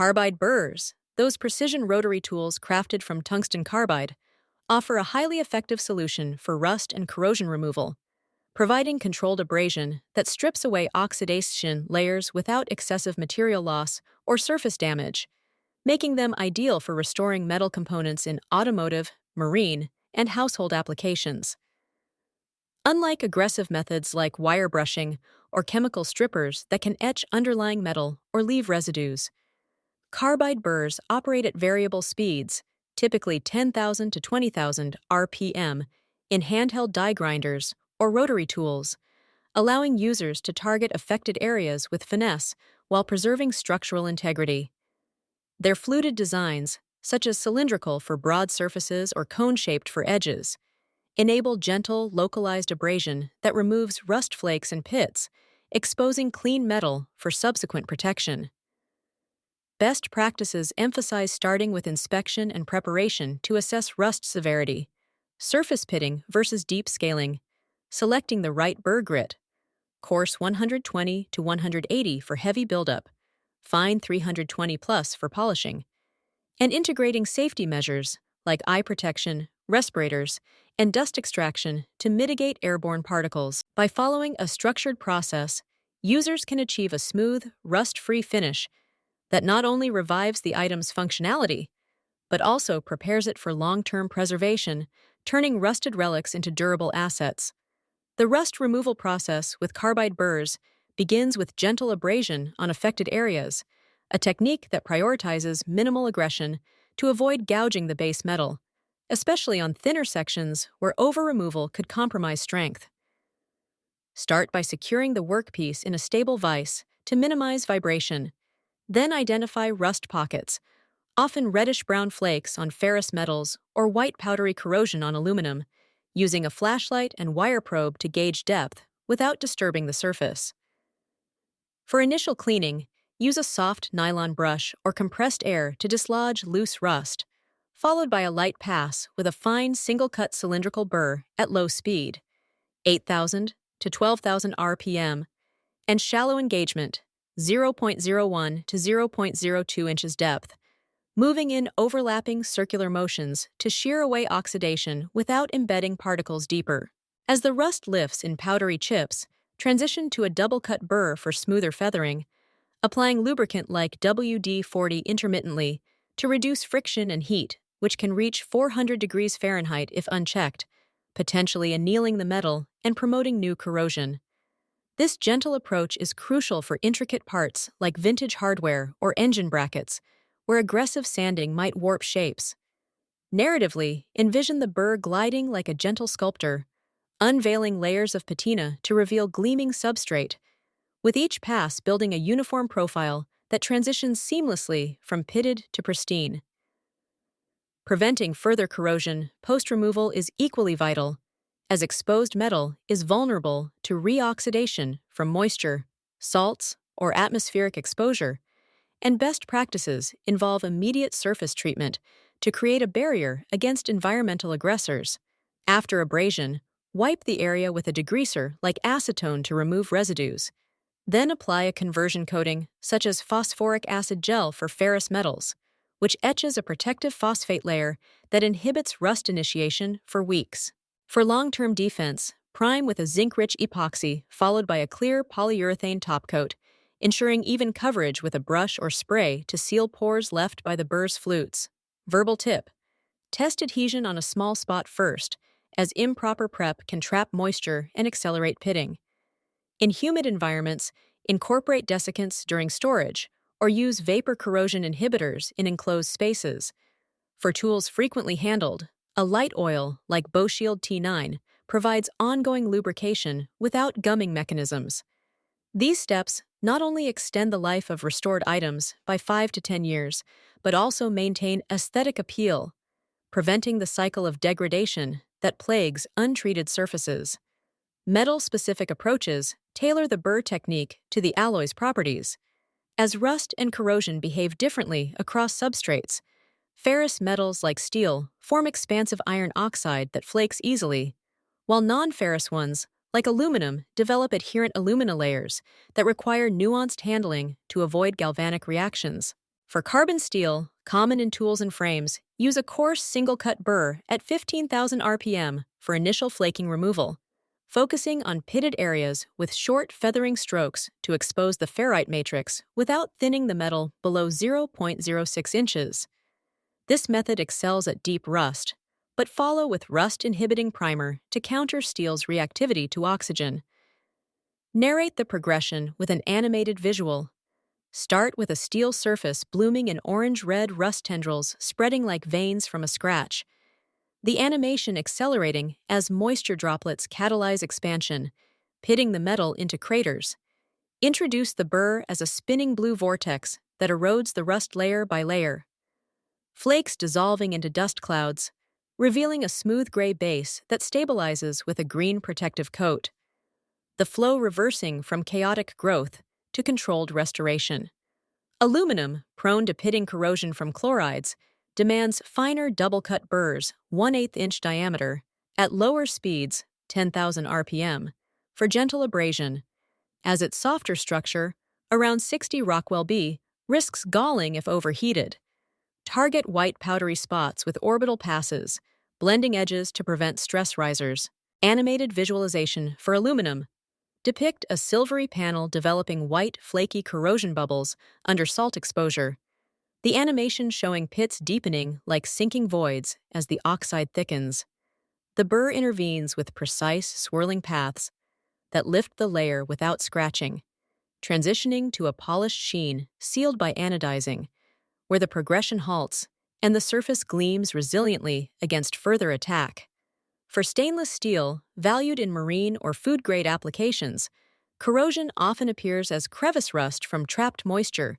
Carbide burrs, those precision rotary tools crafted from tungsten carbide, offer a highly effective solution for rust and corrosion removal, providing controlled abrasion that strips away oxidation layers without excessive material loss or surface damage, making them ideal for restoring metal components in automotive, marine, and household applications. Unlike aggressive methods like wire brushing or chemical strippers that can etch underlying metal or leave residues, carbide burrs operate at variable speeds, typically 10,000 to 20,000 RPM, in handheld die grinders or rotary tools, allowing users to target affected areas with finesse while preserving structural integrity. Their fluted designs, such as cylindrical for broad surfaces or cone-shaped for edges, enable gentle, localized abrasion that removes rust flakes and pits, exposing clean metal for subsequent protection. Best practices emphasize starting with inspection and preparation to assess rust severity, surface pitting versus deep scaling, selecting the right burr grit, coarse 120 to 180 for heavy buildup, fine 320 plus for polishing, and integrating safety measures like eye protection, respirators, and dust extraction to mitigate airborne particles. By following a structured process, users can achieve a smooth, rust-free finish that not only revives the item's functionality, but also prepares it for long-term preservation, turning rusted relics into durable assets. The rust removal process with carbide burrs begins with gentle abrasion on affected areas, a technique that prioritizes minimal aggression to avoid gouging the base metal, especially on thinner sections where over-removal could compromise strength. Start by securing the workpiece in a stable vise to minimize vibration. Then identify rust pockets, often reddish-brown flakes on ferrous metals or white powdery corrosion on aluminum, using a flashlight and wire probe to gauge depth without disturbing the surface. For initial cleaning, use a soft nylon brush or compressed air to dislodge loose rust, followed by a light pass with a fine single-cut cylindrical burr at low speed, 8,000 to 12,000 RPM, and shallow engagement, 0.01 to 0.02 inches depth, moving in overlapping circular motions to shear away oxidation without embedding particles deeper. As the rust lifts in powdery chips, transition to a double-cut burr for smoother feathering, applying lubricant like WD-40 intermittently to reduce friction and heat, which can reach 400 degrees Fahrenheit if unchecked, potentially annealing the metal and promoting new corrosion. This gentle approach is crucial for intricate parts like vintage hardware or engine brackets, where aggressive sanding might warp shapes. Narratively, envision the burr gliding like a gentle sculptor, unveiling layers of patina to reveal gleaming substrate, with each pass building a uniform profile that transitions seamlessly from pitted to pristine. Preventing further corrosion post-removal is equally vital, as exposed metal is vulnerable to reoxidation from moisture, salts, or atmospheric exposure, and best practices involve immediate surface treatment to create a barrier against environmental aggressors. After abrasion, wipe the area with a degreaser like acetone to remove residues. Then apply a conversion coating, such as phosphoric acid gel for ferrous metals, which etches a protective phosphate layer that inhibits rust initiation for weeks. For long-term defense, prime with a zinc-rich epoxy followed by a clear polyurethane topcoat, ensuring even coverage with a brush or spray to seal pores left by the burr's flutes. Verbal tip: test adhesion on a small spot first, as improper prep can trap moisture and accelerate pitting. In humid environments, incorporate desiccants during storage, or use vapor corrosion inhibitors in enclosed spaces. For tools frequently handled, a light oil like Shield T9 provides ongoing lubrication without gumming mechanisms. These steps not only extend the life of restored items by 5 to 10 years, but also maintain aesthetic appeal, preventing the cycle of degradation that plagues untreated surfaces. Metal-specific approaches tailor the burr technique to the alloy's properties. As rust and corrosion behave differently across substrates, ferrous metals like steel form expansive iron oxide that flakes easily, while non-ferrous ones, like aluminum, develop adherent alumina layers that require nuanced handling to avoid galvanic reactions. For carbon steel, common in tools and frames, use a coarse single-cut burr at 15,000 RPM for initial flaking removal, focusing on pitted areas with short feathering strokes to expose the ferrite matrix without thinning the metal below 0.06 inches. This method excels at deep rust, but follow with rust-inhibiting primer to counter steel's reactivity to oxygen. Narrate the progression with an animated visual. Start with a steel surface blooming in orange-red rust tendrils spreading like veins from a scratch, the animation accelerating as moisture droplets catalyze expansion, pitting the metal into craters. Introduce the burr as a spinning blue vortex that erodes the rust layer by layer. Flakes dissolving into dust clouds, revealing a smooth gray base that stabilizes with a green protective coat. The flow reversing from chaotic growth to controlled restoration. Aluminum, prone to pitting corrosion from chlorides, demands finer double-cut burrs 1/8 inch diameter at lower speeds 10,000 RPM for gentle abrasion, as its softer structure, around 60 Rockwell B, risks galling if overheated. Target white powdery spots with orbital passes, blending edges to prevent stress risers. Animated visualization for aluminum. Depict a silvery panel developing white, flaky corrosion bubbles under salt exposure. The animation showing pits deepening like sinking voids as the oxide thickens. The burr intervenes with precise, swirling paths that lift the layer without scratching, transitioning to a polished sheen sealed by anodizing, where the progression halts and the surface gleams resiliently against further attack. For stainless steel, valued in marine or food-grade applications, corrosion often appears as crevice rust from trapped moisture,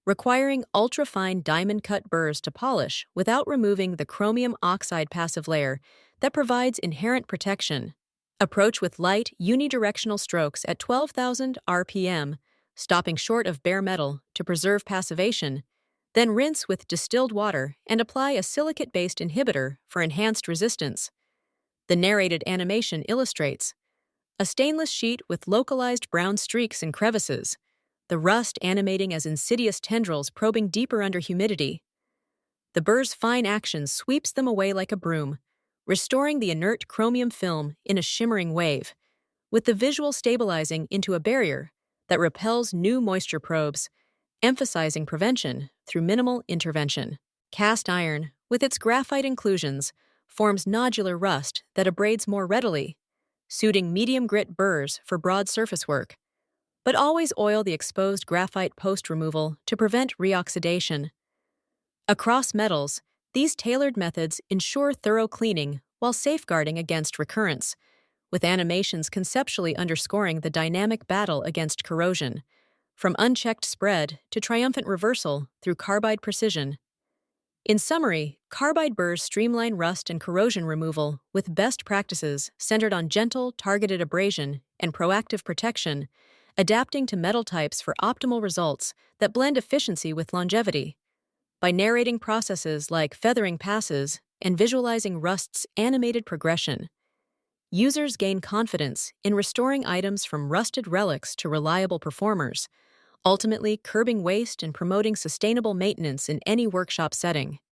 requiring ultra-fine diamond-cut burrs to polish without removing the chromium oxide passive layer that provides inherent protection. Approach with light, unidirectional strokes at 12,000 RPM, stopping short of bare metal to preserve passivation, then rinse with distilled water and apply a silicate-based inhibitor for enhanced resistance. The narrated animation illustrates a stainless sheet with localized brown streaks and crevices, the rust animating as insidious tendrils probing deeper under humidity. The burr's fine action sweeps them away like a broom, restoring the inert chromium film in a shimmering wave, with the visual stabilizing into a barrier that repels new moisture probes, emphasizing prevention through minimal intervention. Cast iron, with its graphite inclusions, forms nodular rust that abrades more readily, suiting medium-grit burrs for broad surface work. But always oil the exposed graphite post-removal to prevent reoxidation. Across metals, these tailored methods ensure thorough cleaning while safeguarding against recurrence, with animations conceptually underscoring the dynamic battle against corrosion, from unchecked spread to triumphant reversal through carbide precision. In summary, carbide burrs streamline rust and corrosion removal with best practices centered on gentle, targeted abrasion and proactive protection, adapting to metal types for optimal results that blend efficiency with longevity. By narrating processes like feathering passes and visualizing rust's animated progression, users gain confidence in restoring items from rusted relics to reliable performers, ultimately curbing waste and promoting sustainable maintenance in any workshop setting.